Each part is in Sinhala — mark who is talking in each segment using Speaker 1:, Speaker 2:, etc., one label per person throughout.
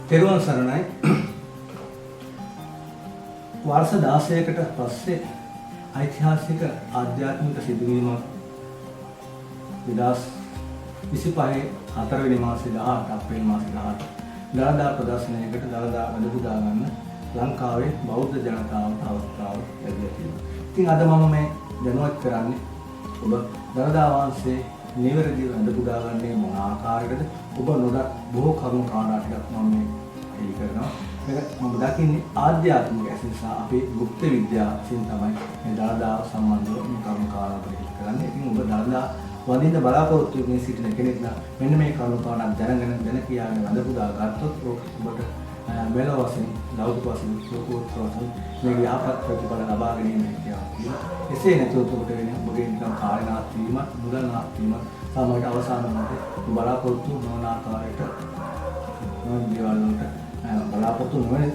Speaker 1: තෙරුවන් සරණයි. වර්ෂ 16කට පස්සේ ඓතිහාසික ආධ්‍යාත්මික සිදුවීමක් 2025 4 මාසයේ 18 අප්‍රේල් මාසයේ 18 දළදා ප්‍රදර්ශනයකට දළදා වැඩපුදා ගන්න ලංකාවේ බෞද්ධ ජනතාවට අවස්ථාව ලැබිලා තියෙනවා. ඉතින් අද මම මේ දැනුවත් කරන්නේ ඔබ දළදා වංශයේ නිවැරදිව වැඩපුදා ගන්නේ මොන ආකාරයකද? ඔබ නොදත් බොහෝ කරුණු කාරණා ටිකක් මම මේ එලි කරනවා. මේක මම දකින්නේ ආධ්‍යාත්මික ඇසින් සහ අපේ ගුප්ත විද්‍යාවෙන් තමයි මේ දළදා සම්බන්ධව මේ කරුණු කාරණා පරිහරණය කරන්නේ. ඉතින් ඔබ දළදා වදින්න බලාපොරොත්තු වෙන සිටින කෙනෙක් නම් මෙන්න මේ කරුණු කාරණා දැනගෙන දැන කියාගෙන වැඩපුදා ගත්තොත් ඔබට මෙලොව වශයෙන් ලෞකික වශයෙන් ලෝකෝත්තර වශයෙන් මේ යහපත් ප්‍රතිඵල ලබා ගැනීම හැකියාව. එසේ නැතුව ඔබට වෙන්නේ ඔබගේ නිකන් කාර්යනාත් වීමත් මුදල් නාත් වීමත් සමහරට අවසාන මොහොතේ බලාපොරොත්තු නොවන ආකාරයට දේවල් වලට බලාපොරොත්තු නොවන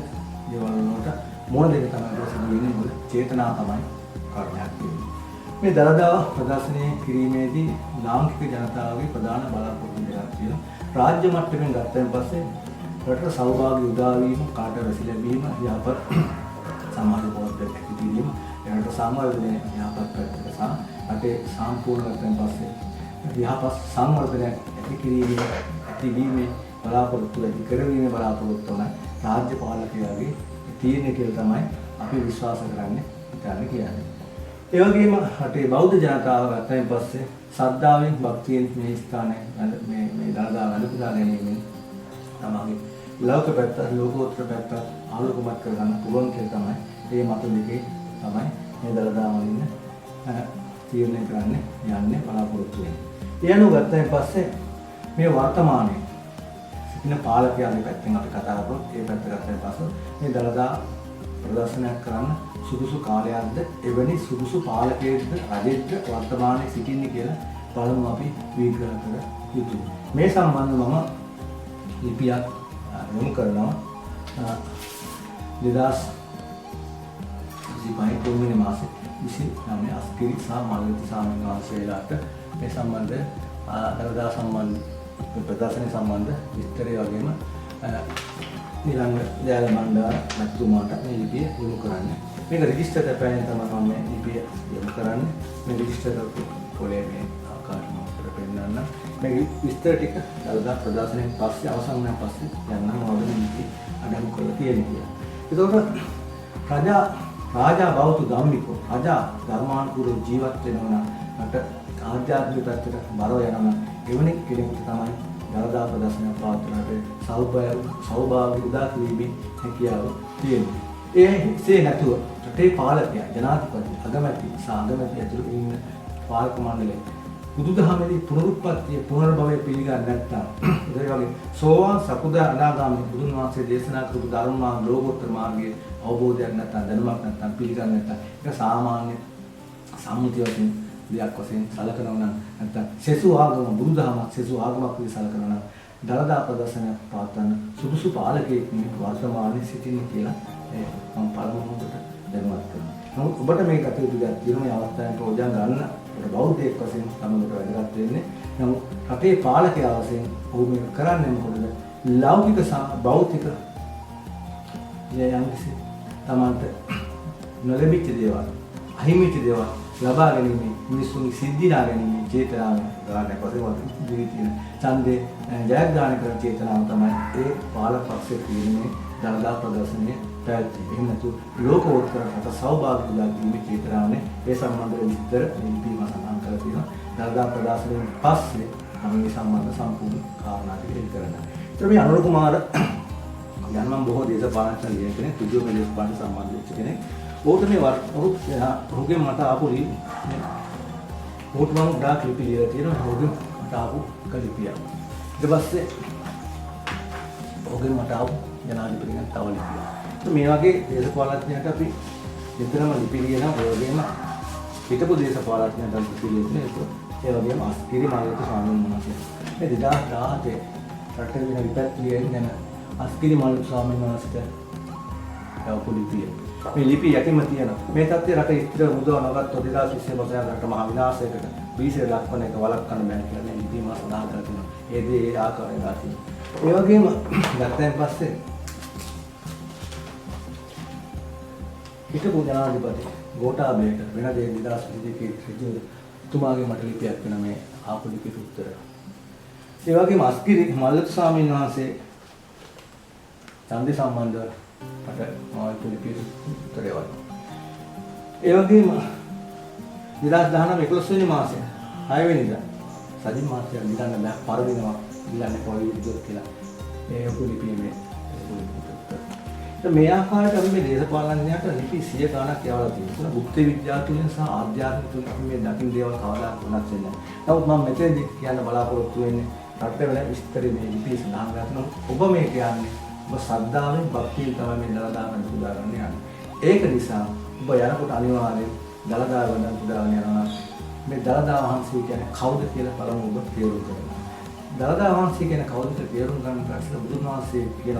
Speaker 1: දේවල් වලට මොන දෙයක් තමයි සිදු වෙන්නේ මොකද චේතනා තමයි කාරණයක් වෙන්නේ. මේ දළදා ප්‍රදර්ශනය කිරීමේදී ලාංකික ජනතාවගේ ප්‍රධාන බලාපොරොත්තු දෙකක් තියෙනවා. රාජ්‍ය මට්ටමින් ගත්තන් පස්සේ රටට සෞභාග්‍ය උදා වීම, කාට වැසි ලැබීම, යහපත් සමාජ පොහොසත් ඇතිවීම, රට සාමාජික යහපත් පැත්තට සහ රටේ සම්පූර්ණ ගත්තන් පස්සේ යහපත් සංවර්ධනයක් ඇති කිරීමේ ඇතිවීමේ බලාපොරොත්තු ඇති කරවීමේ බලාපොරොත්තු වන රාජ්‍ය පාලකයාගේ තීරණය කියලා තමයි අපි විශ්වාස කරන්නේ ඉතින් කියන්නේ. ඒ වගේම රටේ බෞද්ධ ජනතාව ගත්තයින් පස්සේ ශ්‍රද්ධාවෙන් භක්තියෙන් මේ ස්ථානයේ මේ දළදා වැඩපුදා ගැනීමෙන් තමයි ලෞකික පැත්ත ලෝකෝත්තර පැත්ත ආලෝකමත් කරගන්න පුළුවන් කියලා තමයි මේ මත දෙකේ තමයි මේ දළදා වලින් තීරණය කරන්නේ යන්නේ බලාපොරොත්තු වෙන්නේ. ඒ අනුව ගත්තයින් පස්සේ මේ වර්තමානයේ සිටින පාලකයාගේ පැත්තෙන් අපි කතා කරොත් ඒ පැත්ත ගත්තයින් පස්සේ මේ දළදා ප්‍රදර්ශනයක් කරන්න සුදුසු කාලයක්ද එවැනි සුදුසු පාලකයෙක්ද රජෙක්ද වර්තමානයේ සිටින්නේ කියලා බලමු අපි විග්‍රහ කර යුතුයි. මේ සම්බන්ධව මම ලිපියක් යොමු කරනවා 2025 තුන්වෙනි මාසේ 29 අස්කිරි සහ මාළවී ස්වාමීන් වහන්සේලාට මේ සම්බන්ධ දළදා සම්බන්ධ ප්‍රදර්ශනය සම්බන්ධ විස්තරය වගේම ඊළඟ දයාල මණ්ඩල මැතිතුමාට මේ ලිපිය යොමු කරන්නේ. මේක රෙජිස්ටර් කරපෑනේ තමයි මම මේ ලිපිය යොමු කරන්නේ. මේ රෙජිස්ටර් පොලේ මේ ආකාරයට මම පෙන්නන්න. මේ විස්තර ටික දළදා ප්‍රදර්ශනයෙන් පස්සේ අවසන් වුණාන් පස්සේ යන්න මොනවද ලිපි අඩංගු කරලා තියෙන්නේ කියලා. ඒතකොට රාජා බෞද්ධ ධම්මිකෝ රජා ධර්මානුකූලව ජීවත් වෙනවා නම් රට ආධ්‍යාත්මික පැත්තට බරව යනවා. එවැනි කෙනෙකුට තමයි දළදා ප්‍රදර්ශනයක් පවත්වන්නට සෞභාග්‍ය උදා කිරීමේ හැකියාව තියෙනවා. ඒසේ නැතුව රටේ පාලකයා ජනාධිපති අගමැති සහ අගමැති ඇතුළු ඉන්න පාලක මණ්ඩලය බුදුදහමේදී පුනරුත්පත්තිය පුනර්භවය පිළිගන්නේ නැත්නම් ඒ වගේ සෝවාන් සකුදා අනාගාමී බුදුන් වහන්සේ දේශනා කරපු ධර්ම මාර්ග ලෝකෝත්තර මාර්ගයේ අවබෝධයක් නැත්නම් දැනුමක් නැත්නම් පිළිගන්නේ නැත්නම් ඒක සාමාන්‍ය සම්මුතිය වශයෙන් දෙයක් වශයෙන් සැලකනවා නම් නැත්නම් සෙසු ආගම බුදුදහමක් සෙසු ආගමක් විදිහට සැලකනවා නම් දළදා ප්‍රදර්ශනයක් පවත්වන සුදුසු පාලකයෙක් මේ වර්තමානයේ සිටින්නේ කියලා මම පළමුවට දැනුවත් කරනවා. නමුත් ඔබට මේ කටයුතු දෙයක් තියෙනවා මේ අවස්ථාවේ ප්‍රයෝජන ගන්න බෞද්ධයෙක් වශයෙන් තමයි වැදගත් වෙන්නේ. නමුත් රටේ පාලකයා වශයෙන් ඔහු මේක කරන්නේ මොකද? ලෞකික භෞතික යම්කිසි තමන්ට නොලැබිච්ච දේවල් අහිමිච්ච දේවල් ලබා ගැනීම මිනිසුන්ගේ සිද්ධිනා ගැනීම චේතනාවෙන් ගානක් වශයෙන් දිවි තියෙන ඡන්දේ ජයග්‍රහණය කරන චේතනාව තමයි ඒ පාලක පක්ෂයේ තියෙන්නේ දළදා ප්‍රදර්ශනයේ පැවැත්වීම. එහෙම නැතු ලෝකෝත්තර රට සෞභාග්‍ය උදාගීමේ චේතනාවනේ ඒ සම්බන්ධව විස්තර ලිපියම සඳහන් කරලා තියෙනවා. දළදා ප්‍රදර්ශනයෙන් පස්සේ මම මේ සම්බන්ධ සම්පූර්ණ කාරණා ටික එලි කරනවා. ඒත් මේ අනුර කුමාර යන මම බොහෝ දේශපාලන ලියන කෙනෙක් විද්‍යුත් දේශපාලන සම්බන්ධ වෙච්ච කෙනෙක්. ඕකට මේ ඔහුගේ මට ආපු ඕකට මම ගාක් ලිපි ලියලා තියෙනවා. ඔහුගේ මට ආපු ලිපියක්. ඊට පස්සේ ඔහුගේ මට ආපු ජනාධිපතිගෙන් තව ලිපියක්. මේ වගේ දේශපාලඥයන්ට අපි විතරම ලිපි ලියනවා. ඒ වගේම හිටපු දේශපාලඥයන්ට ලිපි ලියනවා. ඒ වගේම අස්කිරි මාළවී ස්වාමීන් වහන්සේ මේ 2018 රටේ වෙන විපත්තියෙන් ගැන අස්කිරි මාළවී ස්වාමීන් වහන්සේට යවපු ලිපිය. මේ ලිපි යටිම තියෙනවා. මේ තත්ත්වය රට ඉස්තර මුදව නොගත්තොත් 2020 වසරේ රට මහ විනාශයකට බීසෙ ලක්වන එක වළක්වන්න බැහැ කියලා මේ ලිපියම සඳහන් කරලා තියෙනවා. ඒ දේ ඒ ආකාරයට ඒ වගේම ගත්තයින් පස්සේ හිටපු ජනාධිපති ගෝඨාභයට වෙන දේ 2022 ඍජු තුමාගේ මට ලිපියක් වෙන මේ ආපු ලිපිට උත්තර. ඒ වගේම අස්ගිරි මල්ලතු ස්වාමීන් වහන්සේ ඡන්දේ සම්බන්ධව මට මාත් ලිපියට උත්තරය වගේ. ඒ වගේම 2019 11 වෙනි මාසයේ 6 වෙනිදා සජිත් මහත්තයා නිකන් බෑ පරදිනවා ඉල්ලන්නේ පොයි විදිහට කියලා. මේ ලිපියේ මේ ආකාරයට අපි මේ දේශපාලනඥයාට ලිපි 100 ගණක් යවලා තියෙනවා. බුද්ධ විද්‍යාව තුළින් සහ ආධ්‍යාත්මික තුළින් අපි මේ දකින්න දේවල් කවදාවත් වෙනස් වෙන්නේ නැහැ. නමුත් මම මෙතනදී කියන්න බලාපොරොත්තු වෙන්නේ රටේ වෙන විස්තරේ මේ ලිපි සඳහන් කරනවා. ඔබ මේ කියන්නේ ඔබ ශ්‍රද්ධාවෙන් භක්තියෙන් තමයි මේ දලදා ගන්න පුදාගන්න යන්නේ. ඒක නිසා ඔබ යනකොට අනිවාර්යෙන් දලදා ගන්න පුදාගන්න යනවා. මේ දලදා වහන්සේ කියන්නේ කවුද කියලා බලමු ඔබ තේරුම් ගන්න. දලදා වහන්සේ කියන කවුද කියලා තේරුම් ගන්න පස්සේ බුදුන් වහන්සේ කියන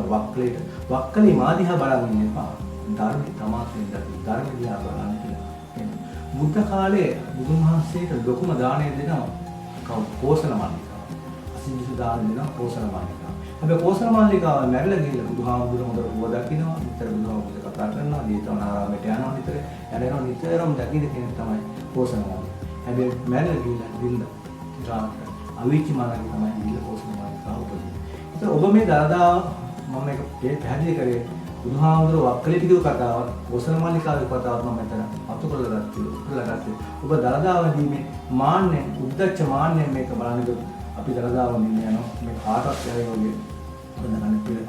Speaker 1: වක්කලි මාදිහා බලන් ඉන්න එපා. ධර්මي තමාතෙන් ධර්ම දිහා බලන්න කියලා. බුද්ධ කාලේ බුදුන් වහන්සේට ලොකුම දාණය දෙනවා කෝසල මාලිකාව. අසින්දු දාන දෙනවා කෝසල මාලිකාව. හැබැයි කෝසල මාලිකාව මැරලා ගිහලා බුදුහාමුදුරුවෝ හොඳට උව දකින්නවා. නිතර බුදුහාමුදුරුවෝ කතා කරනවා. දීතවනාරාමයට යනවා නිතර. යනවා නිතරම දකින්න කෙනෙක් තමයි කෝසල මාලිකාව. හැබැයි මැරලා ගිහලා ගානට අවිචි මාර්ගය තමයි නිල පෝෂණ මාර්ගය උපදින්නේ. ඒත් ඔබ මේ දලදා මම මේක පැහැදිලි කරේ බුදුහාමුදුරුවෝ වක්කලි ටික කතාවක් පෝෂණ මාලිකාවේ කතාවක් මම මෙතන අතු කරලා ගත්තේ. ඔබ දලදාවදී මේ මාන්නේ උද්දච්ච මාන්නේ මේක බලන්නේ අපි දලදාවදී යනවා මේ කාටවත් යන්නේ වගේ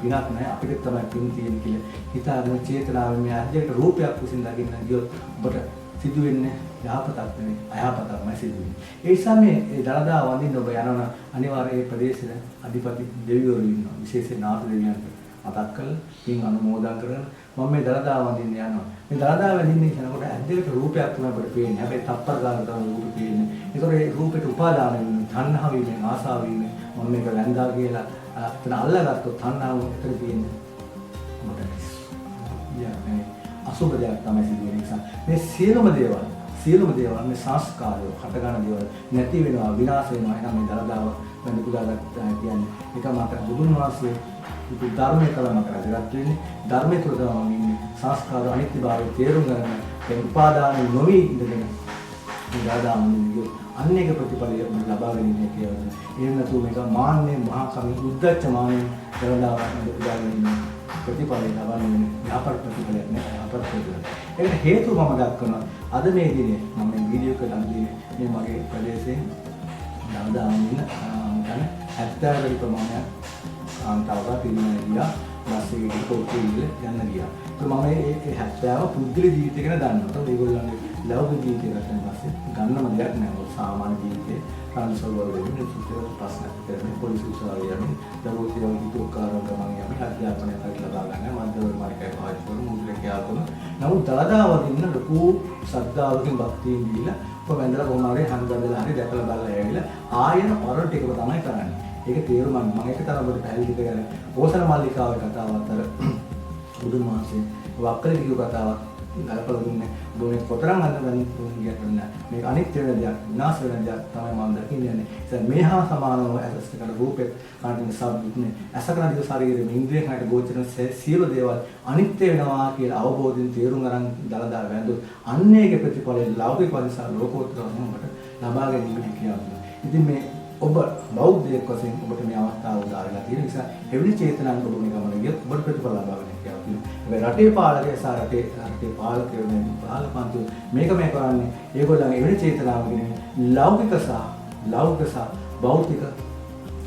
Speaker 1: පිනක් නැහැ අපිට තමයි පින් තියෙන්නේ කියලා හිතාගෙන චේතනාවෙන් මේ අධ්‍යයට රූපයක් විසින් දකින්න ගියොත් ඔබට සිදුවෙන්නේ යහපතක් නෙවෙයි අයහපතක්මයි සිදුවෙන්නේ. ඒ නිසා මේ දලදා වඳින්න ඔබ යනවා අනිවාර්යයෙන් මේ ප්‍රදේශයේ අධිපති දෙවිවරු ඉන්නවා. විශේෂයෙන් නාථ දෙවියන්ට මතක් කරලා පින් අනුමෝදන් කරගෙන මම මේ දලදා වඳින්න යනවා. මේ දලදා වඳින්න යනකොට ඇද්දේට රූපයක් තමයි අපිට පේන්නේ. හැබැයි තප්පර ගන්න තමයි රූපෙ පේන්නේ. ඒතකොට ඒ රූපෙට උපාදාන වෙන්නේ තණ්හාව වීමෙන් ආසාව වීමෙන් මම මේක වැන්දා කියලා අතන අල්ලගත්තොත් තණ්හාව එතන තියෙන්නේ. මොකටද? යා අසුබ දෙයක් තමයි සිදුවෙන නිසා මේ සියලුම දේවල් මේ සංස්කාරය හට ගන්න දේවල් නැති වෙනවා විනාශ වෙනවා එනම් මේ දලදාව මම පුදාගත්තා කියන්නේ ඒක මාතර බුදුන් වහන්සේ ධර්මයේ කලම කරගත් වෙන්නේ ධර්මයේ තුල තමයි ඉන්නේ සංස්කාර අනිත්‍යභාවය තේරුම් ගන්න ඒ උපාදාන නොවි ඉඳගෙන මේ දලදාව නියු අනේක ප්‍රතිපලය ලබාගෙන ඉන්නේ කියලා. එහෙම නැතුව මේක මාන්නේ මහා කමී උද්දච්ච මාන්නේ දලදාව පුදාගෙන ඉන්නේ ප්‍රතිපලය ලබන්නේ යහපත් ප්‍රතිපලයක් නෑ යහපත් ප්‍රතිපලයක්. ඒකට හේතුව මම දක්වනවා. අද මේ දිනේ මම මේ වීඩියෝ එක දාන්නේ මේ මගේ ප්‍රදේශයෙන් දලදාමින් ගන්න 70 වැඩි ප්‍රමාණයක් කාන්තාවක පිළිමය ගියා. ඊපස්සේ ඒක පොත්තිවිල යන්න ගියා. ඒක මම මේ 70 පුද්ගල ජීවිතය ගැන දන්නවා. ඒගොල්ලන්ගේ ලෞකික ජීවිතය ගැන පස්සේ ගන්නම දෙයක් නෑ. සාමාන්‍ය ජීවිතේ රාජසල් වල වෙන්නේ සුත්තර ප්‍රශ්න කරන්නේ පොලිස් උසාවිය යන්නේ දරුවෝ විදුකාරක ගමන් යන්නේ අධ්‍යාපනය ලබා ගන්න මධ්‍යවර්ග මාර්ගය පාවිච්චි කරන මුද්‍රකයක් කරන නමුත් දලදාව දින්න ලොකු ශ්‍රද්ධාවකින් භක්තියෙන් දීලා ඔබ වැඳලා කොහොම හරි හන්දදලා හරි දැකලා බලලා ඇවිල්ලා ආයෙන පරණ ටිකම තමයි කරන්නේ. ඒක තේරුම් ගන්න මම එක තරමකට පැහැදිලි කරගෙන පෝසන මාලිකාවේ කතාවත් අර බුදුන් වහන්සේ වක්කලි කිව්ව කතාවක් ගලපලා දුන්නේ බොනේ කොතරම් අල්ලගන්න පුළුවන් කියන්නේ මේක අනිත්‍ය වෙන දෙයක් විනාශ වෙන දෙයක් තමයි මම දකින්නේ. ඒ මේහා සමානව ඇසස්කට රූපේ කාටින් සබ්බුනේ අසකන දිව ශරීරයේ ඉන්ද්‍රිය කාට ගෝචරන සියලු දේවල් අනිත්‍ය වෙනවා කියලා අවබෝධයෙන් තේරුම් අරන් දලදා වැඳු අන්නේගේ ප්‍රතිඵලය ලෞකික වදිසා ලෝකෝත්තර වුණාට ලබා ගැනීම කියනවා. ඉතින් මේ ඔබ බෞද්ධයෙක් වශයෙන් ඔබට මේ අවස්ථාව උදා වෙලා තියෙන නිසා එවැනි චේතනාවක් ඔබ මේ ගමන ගියොත් ඔබට ප්‍රතිඵල ලබා ගන්න කියනවා. හැබැයි රටේ පාලකය සහ රටේ පාලකයෝ මේ පාලකන්තු මේක මේ කරන්නේ ඒගොල්ලන්ගේ එවැනි චේතනාවකින් ලෞකික සහ භෞතික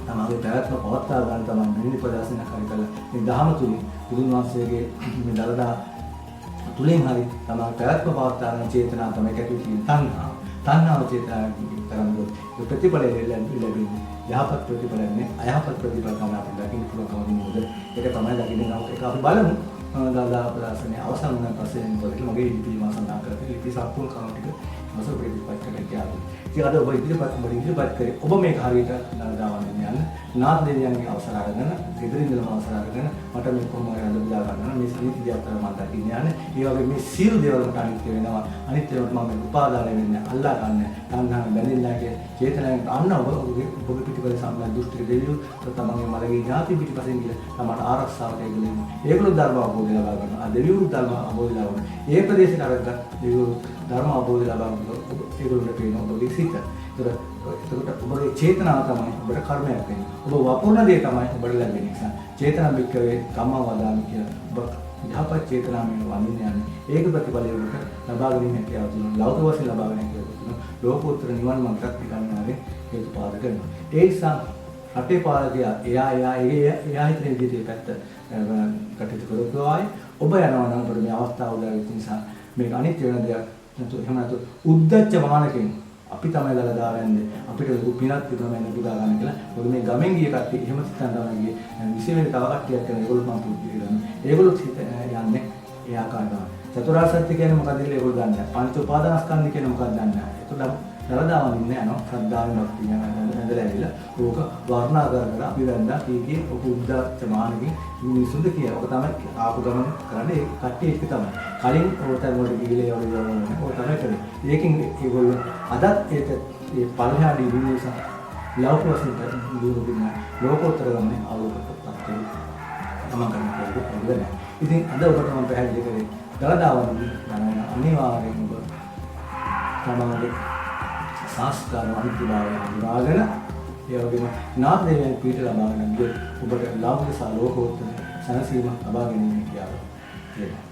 Speaker 1: තමයි පැවැත්ම පවත්වා ගන්න තමයි මෙන්න ප්‍රදර්ශන කරලා මේ දහම තුලින් බුදුන් වහන්සේගේ මේ දලදා තුලින් හරි තමයි පැවැත්ම පවත්වා ගන්න චේතනාව තමයි කැටු කියන තණ්හාව චේතනාව කරන්නේ ප්‍රතිඵලය ලැබෙන්නේ යහපත් ප්‍රතිඵලයක් නේ අයහපත් ප්‍රතිඵල තමයි අපිට දකින්න පුළුවන් කම නේද ඒක තමයි දකින්නේ නම් ඒක අපි බලමු දලදා ප්‍රදර්ශනයේ අවසන් වුණ පස්සේ මොකද මගේ ලිපි මාසන් දාන කරලා ලිපි සම්පූර්ණ කම ටික මොසොප ඉදිරිපත් කරලා කියනවා. ඉතින් අද ඔබ ඉදිරිපත් කරේ ඔබ මේක හරියට දාවන්න යන්න නාත් දෙවියන්ගේ අවසර අරගෙන ගෙදරින්දම අවසර අරගෙන මට මේ කොහොම හරි අද බුදා ගන්න මේ සීති දිහා අතර මම දකින්න යන්නේ. ඒ වගේ මේ සියලු දේවල් මට අනිත්‍ය වෙනවා. අනිත්‍ය වෙනකොට මම මේ උපාදාන වෙන්නේ අල්ලා ගන්න. තණ්හාවෙන් බැඳෙන්නේ නැහැ චේතනාවෙන් අන්න ඔබගේ පිටිපස්ස සම්මත දෘෂ්ටික දෙවියෝ තමන්ගේ මලගේ ඥාති පිටිපස්සෙන් ගිහලා තමන්ට ආරක්ෂාවට ඒගොල්ලෝ ඒගොල්ලෝ ධර්ම අවබෝධය ලබා ගන්නවා. ආ දෙවියෝ ධර්ම අවබෝධය ලබා ගන්නවා. ඒ ප්‍රදේශයට අරගත් දෙවියෝ ධර්ම අවබෝධය ලබා ගන්නවා. ඒගොල්ලෝට පේන ඔබගේ සිත. එතකොට ඔබගේ චේතනාව තමයි ඔබට කර්මයක් වෙන්නේ. ඔබ වපුරන දේ තමයි ඔබට ලැබෙන්නේ. නිසා චේතනා බික්කවේ කම්මා වදාමි කියලා ඔබ යහපත් චේතනාවෙන් වඳින්න යන්නේ. ඒක ප්‍රතිඵලය ඔබට ලබා ගැනීම හැකියාව තියෙනවා. ලෞකික වශයෙන් ලබා ගැනීම තියෙනවා. ලෝකෝත්තර නිවන් මාර්ගයක් පිටන්නාවේ හේතුපාදක වෙනවා. ඒ නිසා රටේ පාලකයා එයා හිතන විදිහට පැත්ත කටයුතු කරපුවා ආයි ඔබ යනවා නම් ඔබට මේ අවස්ථාව උදා වෙච්ච නිසා මේක අනිත්‍ය වෙන දෙයක් නැතු එහෙම නැතු උද්දච්ච මානකෙන් අපි තමයි ළඟදා වෙන්නේ අපිට ලොකු පිනක් තිබුණා මම පුදා ගන්න කියලා. මොකද මේ ගමෙන් ගිය කට්ටිය එහෙම සිතන තමයි ගියේ. විශේෂයෙන් තව කට්ටියක් කරන ඒගොල්ලෝ මම පුරුදු කරනවා. ඒගොල්ලෝ යන්නේ ඒ ආකාරයට. චතුරාර්ය සත්‍ය කියන්නේ මොකක්ද කියලා ඒගොල්ලෝ දන්නේ නැහැ. පංච උපාදානස්කන්ධ කියන්නේ මොකක්ද දන්නේ නැහැ. ඒකලා දරදාම ඉන්නේ යනවා. ශ්‍රද්ධාවෙන් භක්තිය නැදලා ඇවිල්ලා ඕක වර්ණා කර අපි වැන්දා කීකේ ඔක උද්දච්ච මානකින් මිනිසුන්ද කියලා. ඔක තමයි ආපු ගමන කරන්නේ ඒ කට්ටිය එක තමයි. කලින් ඕතන වලට ගිහිලේ වගේ යනවා. ඔය තමයි කරන්නේ. ඒකෙන් ඒගොල්ලෝ අදත් ඒ පල්හාදී විනිසම් ලෞකික වශයෙන් දුරුදින ලෝකෝත්තර ගමනේ ආලෝකපත් තමයි කරන්නේ. ඉතින් අද ඔබට මම පැහැදිලි කරේ දරදාවන්දී යන අනිවාර්යෙන් ඔබ තමයි සංස්කාර අනිත්‍යභාවය හඳුනාගෙන ඒ වගේම නාම දේවයන් පිට ලබාගෙන ඔබට ලෞකික සහ ලෝකෝත්තර සැනසීම ලබා ගැනීම කියලා කියනවා.